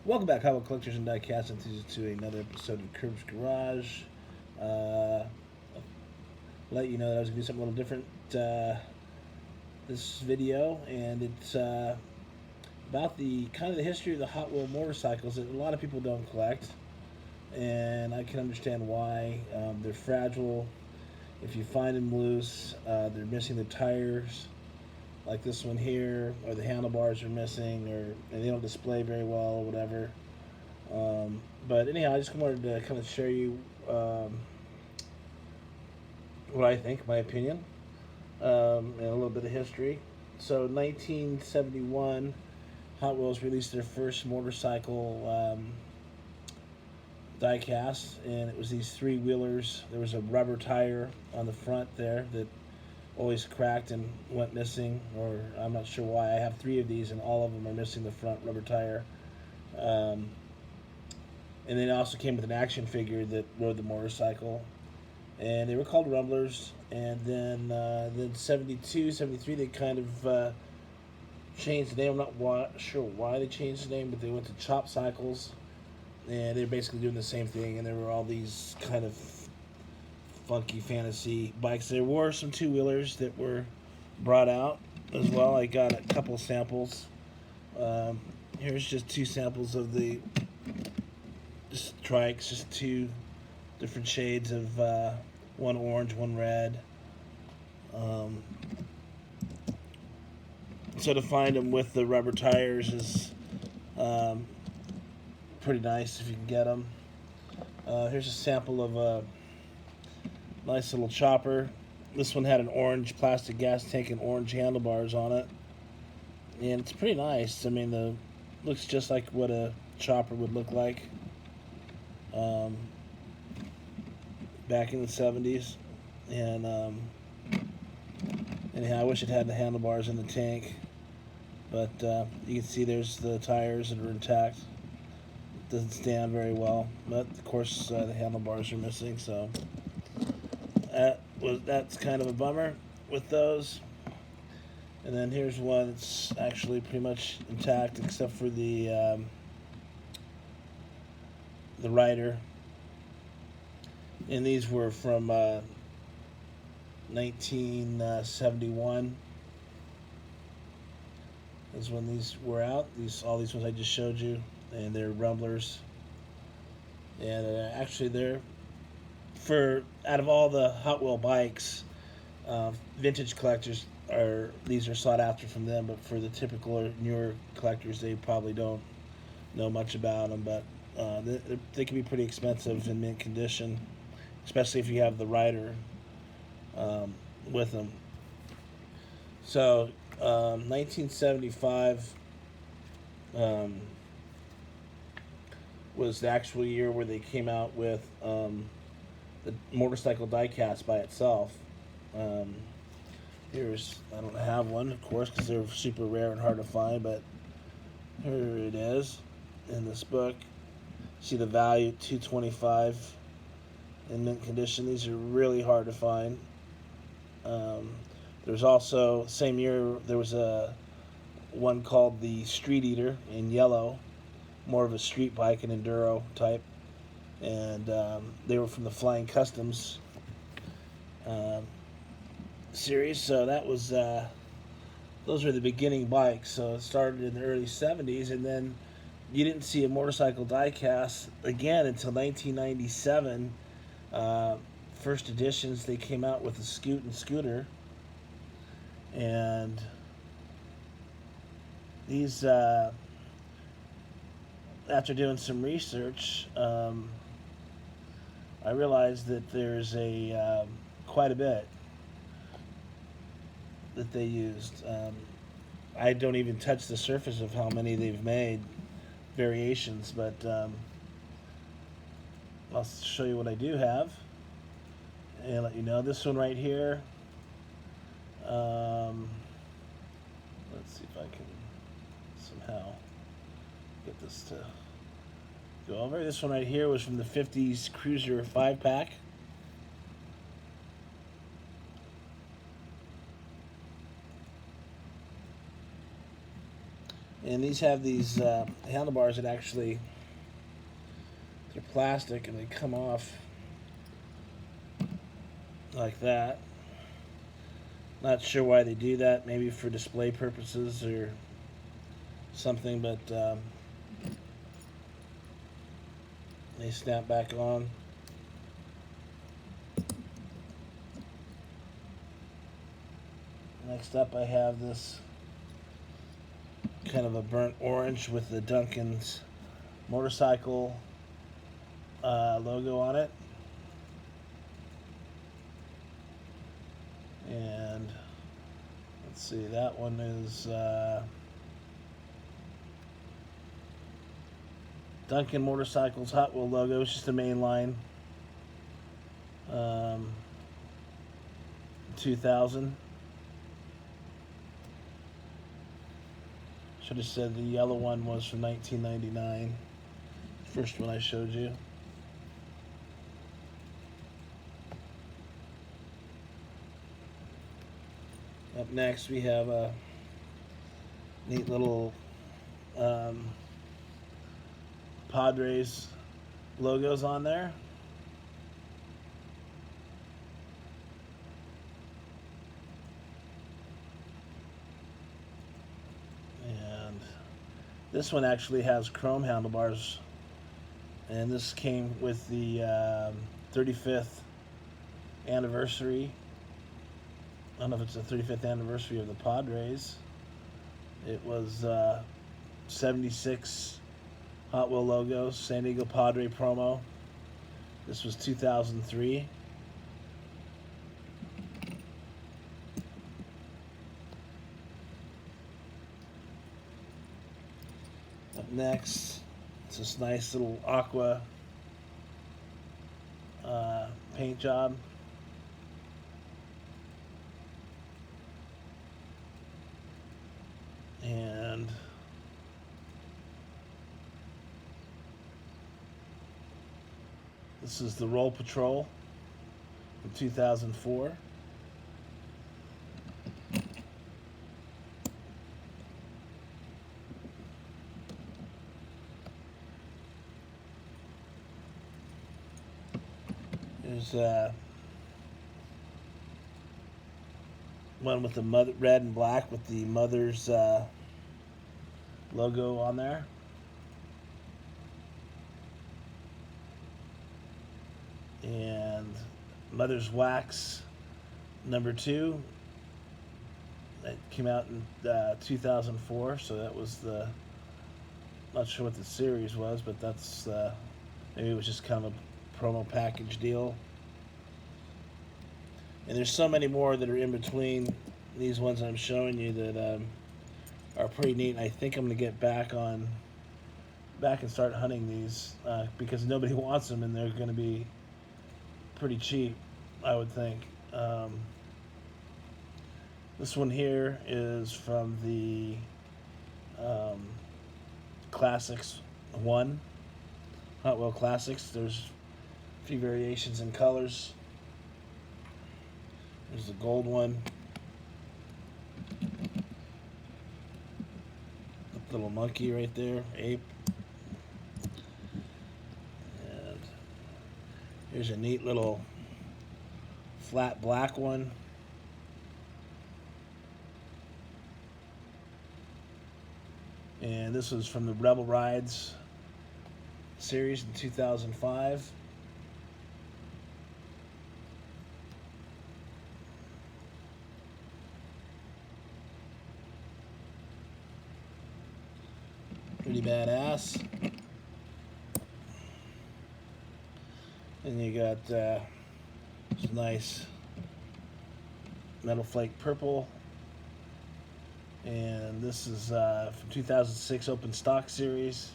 Welcome back, Hot Collectors and Diecast enthusiasts, to another episode of Curb's Garage. Uh, let you know that I was going to do something a little different this video, and it's about the kind of the history of the Hot Wheel motorcycles that a lot of people don't collect, and I can understand why. They're fragile. If you find them loose, they're missing the tires, like this one here, or the handlebars are missing, and they don't display very well, or whatever. But anyhow, I just wanted to kind of share you what I think, my opinion, and a little bit of history. So, 1971, Hot Wheels released their first motorcycle diecast, and it was these three wheelers. There was a rubber tire on the front there that always cracked and went missing, or I'm not sure why. I have three of these, and all of them are missing the front rubber tire. And then it also came with an action figure that rode the motorcycle, and they were called Rumblers. And then 72, 73, they kind of changed the name. I'm not sure why they changed the name, but they went to Chop Cycles, and they're basically doing the same thing. And there were all these kind of funky fantasy bikes. There were some two-wheelers that were brought out as well. I got a couple samples. Here's just two samples of the trikes, just two different shades of one orange, one red. So to find them with the rubber tires is pretty nice if you can get them. Here's a sample of a nice little chopper. This one had an orange plastic gas tank and orange handlebars on it, and it's pretty nice. I mean, looks just like what a chopper would look like back in the 70s. And anyhow, I wish it had the handlebars in the tank, but you can see there's the tires that are intact. It doesn't stand very well, but of course the handlebars are missing, so that's kind of a bummer with those. And then here's one that's actually pretty much intact except for the rider. And these were from 1971 is when these were out. All these ones I just showed you, and they're Rumblers. And actually, they're out of all the Hot Wheel bikes, vintage collectors these are sought after from them. But for the typical or newer collectors, they probably don't know much about them. But they can be pretty expensive in mint condition, especially if you have the rider with them. So, 1975 was the actual year where they came out with the motorcycle diecast by itself. I don't have one, of course, because they're super rare and hard to find, but here it is in this book. See the value, $225 in mint condition. These are really hard to find. There's also, same year, there was one called the Street Eater in yellow, more of a street bike, an enduro type, and they were from the Flying Customs series. So that was those were the beginning bikes. So it started in the early 70s, and then you didn't see a motorcycle diecast again until 1997. First editions, they came out with a Scoot and Scooter, and these after doing some research, I realized that there's quite a bit that they used. I don't even touch the surface of how many they've made, variations, but I'll show you what I do have and let you know. This one right here, let's see if I can somehow get this to go over. This one right here was from the 50s Cruiser 5-pack. And these have these handlebars that actually, they're plastic and they come off like that. Not sure why they do that, maybe for display purposes or something, but they snap back on. Next up, I have this kind of a burnt orange with the Duncan's motorcycle logo on it. And let's see, that one is Duncan Motorcycles Hot Wheel logo. It's just the main line. 2000. Should have said the yellow one was from 1999. First one I showed you. Up next, we have a neat little Padres logos on there. And this one actually has chrome handlebars. And this came with the 35th anniversary. I don't know if it's the 35th anniversary of the Padres. It was 76 Hot Wheel logos, San Diego Padre promo. This was 2003. Up next, it's this nice little aqua paint job. And this is the Roll Patrol from 2004. There's one with the mother, red and black with the mother's logo on there. And Mother's Wax #2 that came out in 2004, so that was the, not sure what the series was, but that's maybe it was just kind of a promo package deal. And there's so many more that are in between these ones I'm showing you that are pretty neat. And I think I'm going to get back and start hunting these because nobody wants them, and they're going to be pretty cheap, I would think. This one here is from the Classics 1, Hot Wheel Classics. There's a few variations in colors. There's the gold one. Little monkey right there, ape. And here's a neat little flat black one. And this was from the Rebel Rides series in 2005. Pretty badass. And you got some nice metal flake purple. And this is from 2006 Open Stock Series.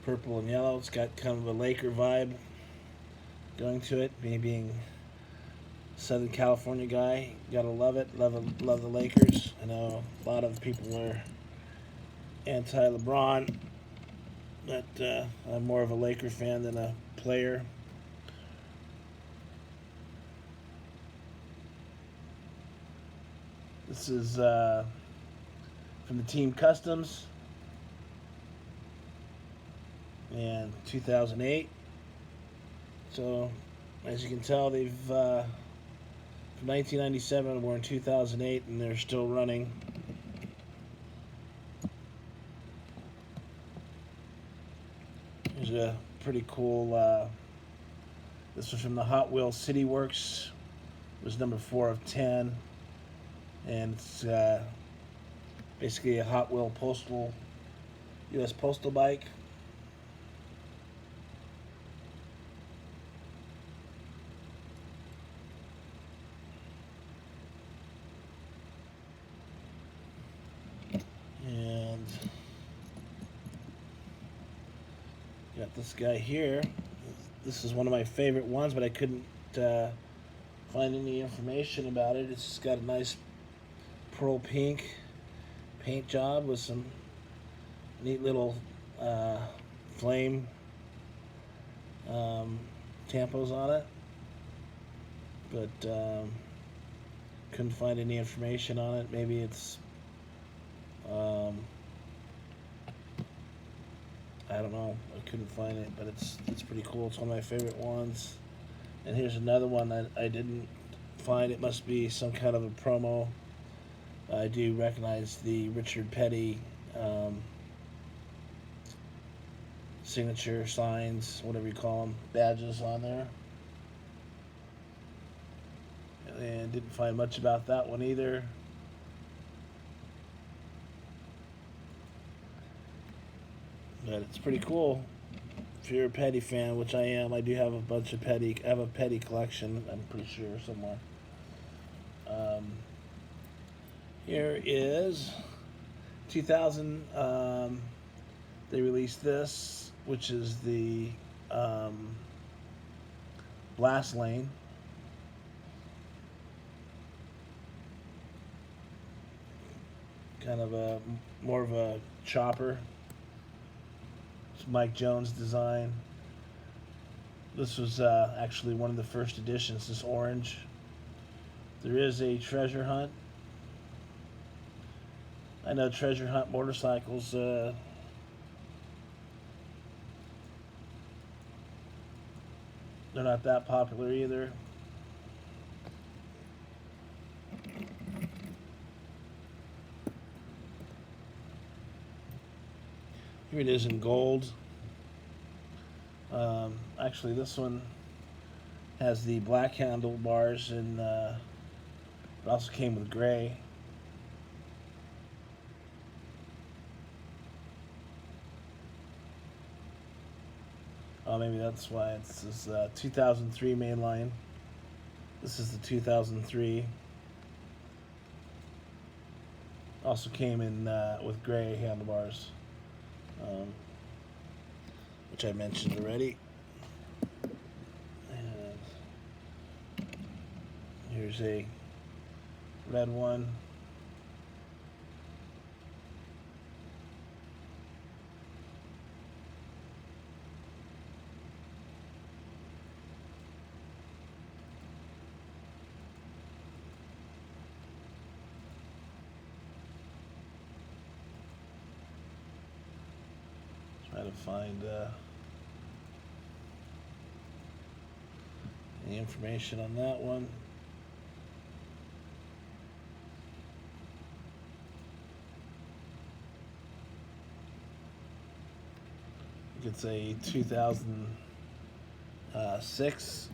Purple and yellow. It's got kind of a Laker vibe going to it. Me being Southern California guy, gotta love it. Love the Lakers. I know a lot of people are anti-LeBron, but I'm more of a Laker fan than a player. This is from the Team Customs, and 2008. So, as you can tell, they've from 1997, we're in 2008, and they're still running. Here's a pretty cool. This was from the Hot Wheels City Works. It was number 4 of 10, and it's basically a Hot Wheel U.S. postal bike. And got this guy here. This is one of my favorite ones, but I couldn't find any information about it. It's got a nice pearl pink paint job with some neat little flame tampos on it, but couldn't find any information on it. Maybe it's I don't know. I couldn't find it, but it's pretty cool. It's one of my favorite ones. And here's another one that I didn't find. It must be some kind of a promo. I do recognize the Richard Petty signature signs, whatever you call them, badges on there. And didn't find much about that one either. But it's pretty cool. If you're a Petty fan, which I am, I do have a bunch of Petty. I have a Petty collection, I'm pretty sure, somewhere. Here is 2000. They released this, which is the Blast Lane. Kind of a more of a chopper. It's Mike Jones' design. This was actually one of the first editions, this orange. There is a treasure hunt. I know treasure hunt motorcycles they're not that popular either. Here it is in gold. Actually, this one has the black handlebars, and it also came with gray. Oh, maybe that's why it's this 2003 mainline. This is the 2003. Also came in with gray handlebars, which I mentioned already. And here's a red one. Try to find any information on that one. It's a 2006.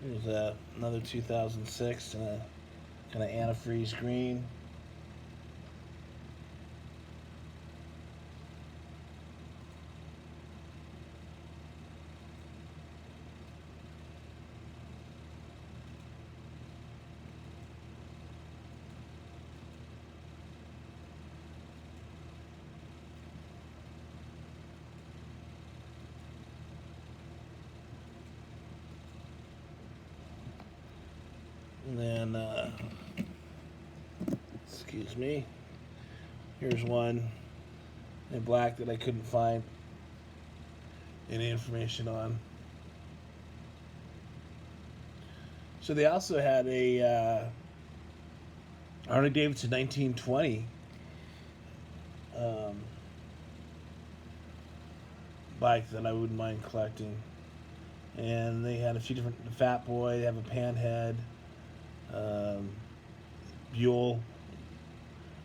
Here's another 2006 and a kind of antifreeze green. And then, excuse me, here's one in black that I couldn't find any information on. So they also had a Harley Davidson 1920 bike that I wouldn't mind collecting. And they had a few different, the Fat Boy, they have a Panhead, Buell,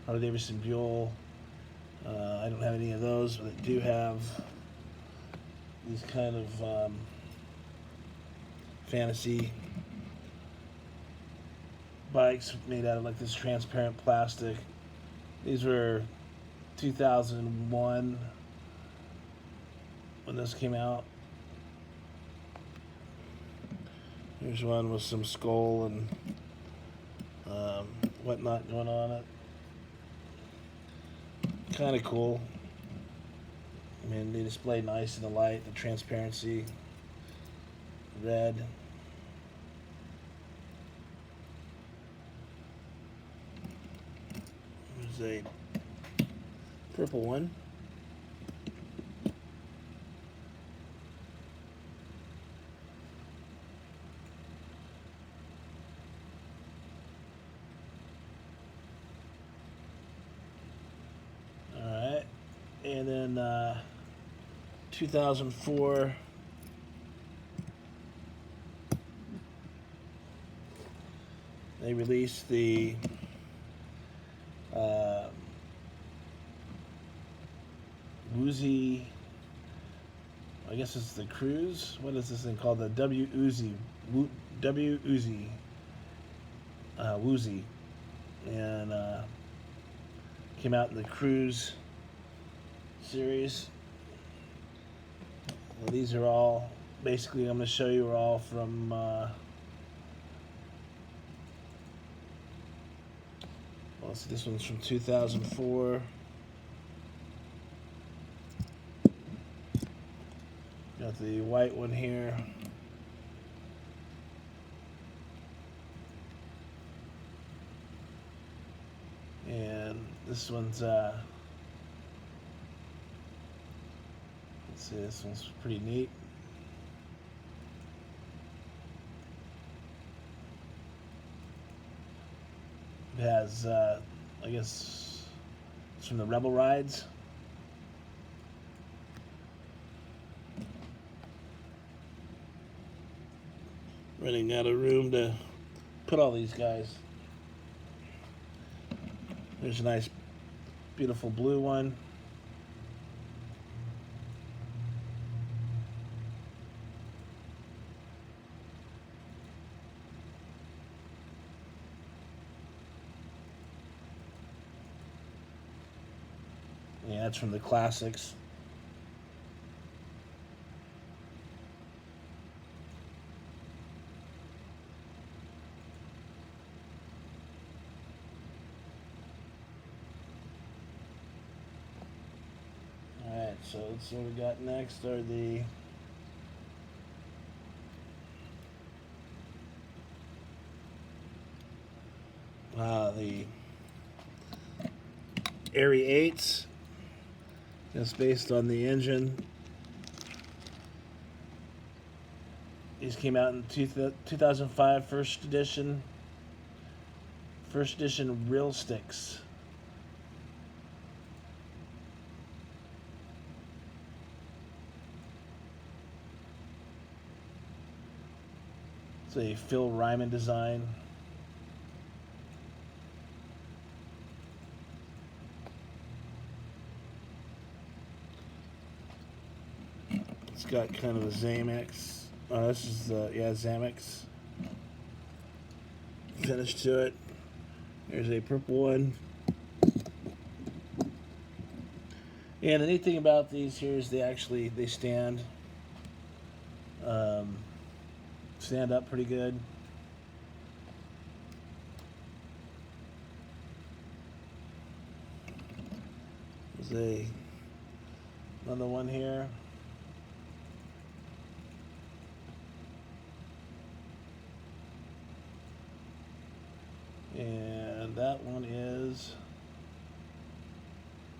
Harley Davidson Buell. I don't have any of those, but I do have these kind of fantasy bikes made out of like this transparent plastic. These were 2001 when this came out. Here's one with some skull and whatnot going on it. Kind of cool. I mean, they display nice in the light, the transparency, red. There's a purple one. Alright, and then 2004 they released the Woozy, I guess it's the Cruise. What is this thing called? The Woozy, Woozy, and came out in the Cruise series. Well, these are all, basically I'm going to show you, are all from let's see, this one's from 2004. Got the white one here. And this one's let's see, this one's pretty neat. It has I guess it's from the Rebel rides. Running out of room to put all these guys. There's a nice, beautiful blue one. Yeah, that's from the classics. Alright, so let's see what we got next are the Airy 8s. That's based on the engine. These came out in 2005, first edition real sticks. It's a Phil Ryman design. It's got kind of a Zamex. Oh, this is the, yeah, Zamex finish to it. There's a purple one. And the neat thing about these here is they stand up pretty good. There's another one here. And that one is,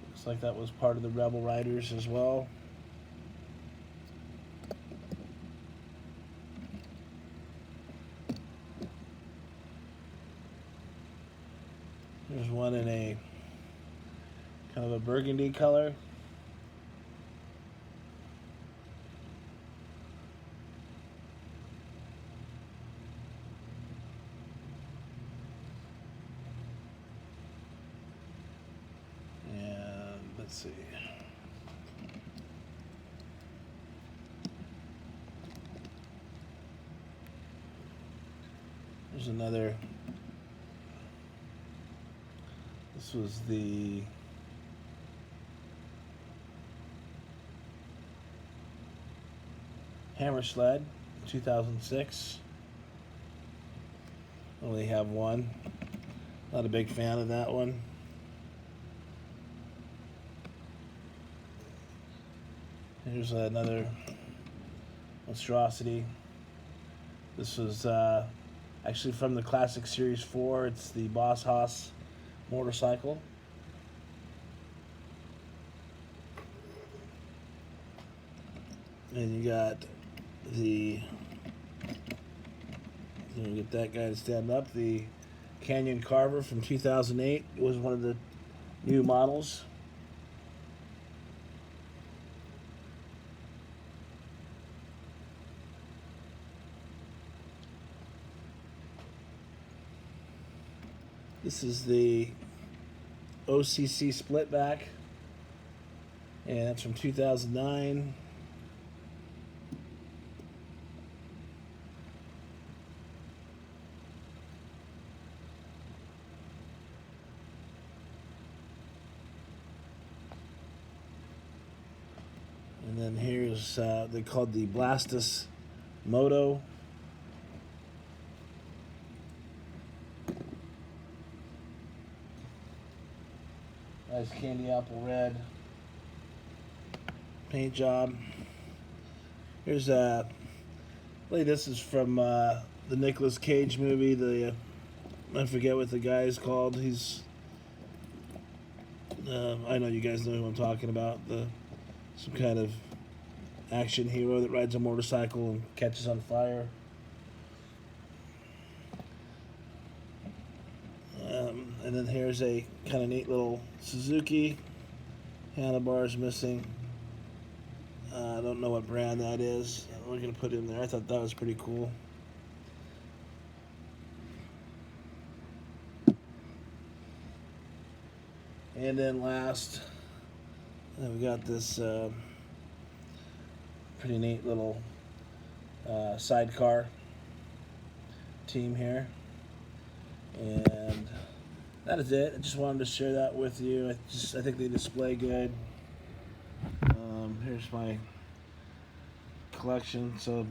looks like that was part of the Rebel Riders as well. There's one in a kind of a burgundy color. And let's see. There's another. This was the Hammer Sled, 2006. Only have one. Not a big fan of that one. Here's another monstrosity. This was actually from the Classic Series 4. It's the Boss Haas motorcycle. And you got the, get that guy to stand up. The Canyon Carver from 2008 was one of the new models. This is the OCC Splitback, and that's from 2009. And then here's, they called the Blastus Moto. Nice candy apple red paint job. Here's I believe this is from the Nicolas Cage movie. The I forget what the guy is called. He's I know you guys know who I'm talking about. Some kind of action hero that rides a motorcycle and catches on fire. And then here's a kind of neat little Suzuki. Handlebars missing. I don't know what brand that is. We're going to put it in there. I thought that was pretty cool. And then last, we got this pretty neat little sidecar team here. And that is it. I just wanted to share that with you. I think they display good. Here's my collection. So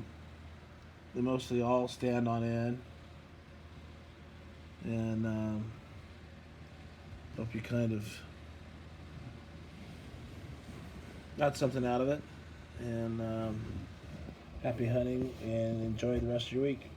they mostly all stand on end. And hope you kind of got something out of it. And happy hunting and enjoy the rest of your week.